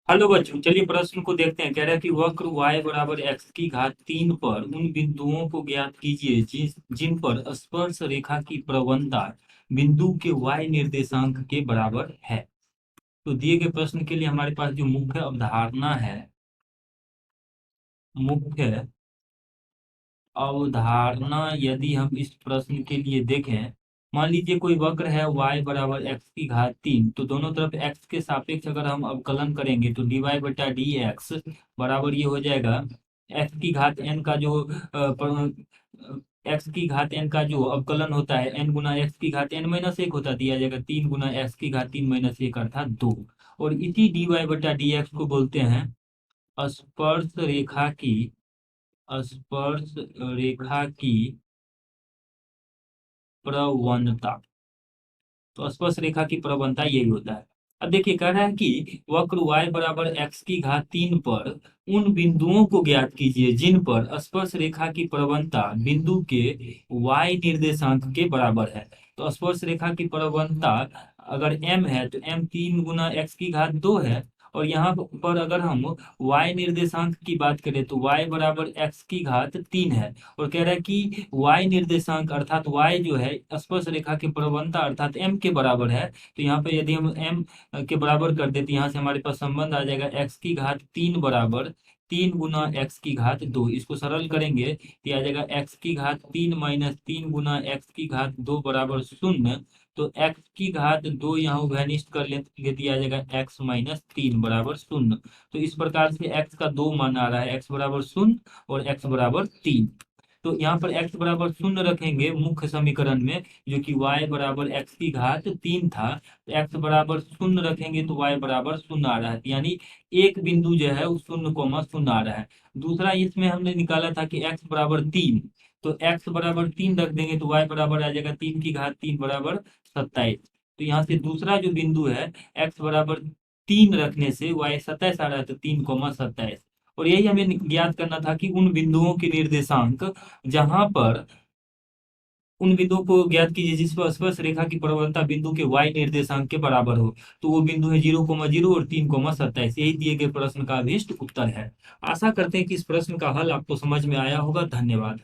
Hello बच्चों, चलिए प्रश्न को देखते हैं। कह रहा है कि वक्र y बराबर x की घात 3 पर उन बिंदुओं को ज्ञात कीजिए जिन पर स्पर्श रेखा की प्रवणता बिंदु के y निर्देशांक के बराबर है। तो दिए गए प्रश्न के लिए हमारे पास जो मुख्य अवधारणा है, मुख्य अवधारणा यदि हम इस प्रश्न के लिए देखें, मान लीजिए कोई वक्र है y बराबर x की घात 3, तो दोनों तरफ x के सापेक्ष अगर हम अवकलन करेंगे तो dy बटा डी एक्स बराबर ये हो जाएगा x की घात n का जो x की घात n का जो अवकलन होता है n गुना x की घात n माइनस एक होता दिया जाएगा 3 गुना x की घात 3 माइनस एक अर्थात 2। और इसी dy बटा डी एक्स को बोलते हैं स्पर्श रेखा की स्पर्श रेखा की प्रवणता। तो स्पर्श रेखा की प्रवणता यही होता है। अब देखिए, कह रहा है कि वक्र y बराबर x की घात 3 पर उन बिंदुओं को ज्ञात कीजिए जिन पर स्पर्श रेखा की प्रवणता बिंदु के y निर्देशांक के बराबर है। तो स्पर्श रेखा की प्रवणता अगर m है तो m 3 गुना x की घात 2 है। और यहाँ पर अगर हम y निर्देशांक की बात करें तो y बराबर x की घात 3 है। और कह रहा है कि y निर्देशांक अर्थात y जो है स्पर्श रेखा की प्रवणता अर्थात m के बराबर है। तो यहाँ पे यदि हम m के बराबर कर देते, यहाँ से हमारे पास संबंध आ जाएगा x की घात 3 बराबर 3 गुना x की घात 2। इसको सरल करेंगे तो आ जाएगा x की घात 3 माइनस 3 गुना x की घात 2 बराबर 0। तो x की घात 2 यहाँ उभयनिष्ठ कर लेंगे तो आ जाएगा x माइनस 3 बराबर 0। तो इस प्रकार से x का 2 मान आ रहा है, x बराबर 0 और x बराबर 3। तो यहाँ पर x बराबर 0 रखेंगे मुख्य समीकरण में, जो कि y बराबर x की घात 3 था। तो x बराबर 0 रखेंगे तो y बराबर 0 आ रहा है, यानी एक बिंदु जो है वो 0,0 आ रहा है। दूसरा इसमें हमने निकाला था कि x बराबर 3, तो x बराबर 3 रख देंगे तो y बराबर आ जाएगा 3 की घात 3 बराबर 27। तो यहाँ से दूसरा जो बिंदु है x बराबर 3 रखने से y 27 आ रहा है, तो 3,27। और यही हमें ज्ञात करना था कि उन बिंदुओं के निर्देशांक जहां पर उन बिंदुओं को ज्ञात कीजिए जिस पर स्पर्श रेखा की प्रवणता बिंदु के y निर्देशांक के बराबर हो। तो वो बिंदु है 0,0 और 3,27। यही दिए गए प्रश्न का अभीष्ट उत्तर है। आशा करते हैं कि इस प्रश्न का हल आपको समझ में आया होगा। धन्यवाद।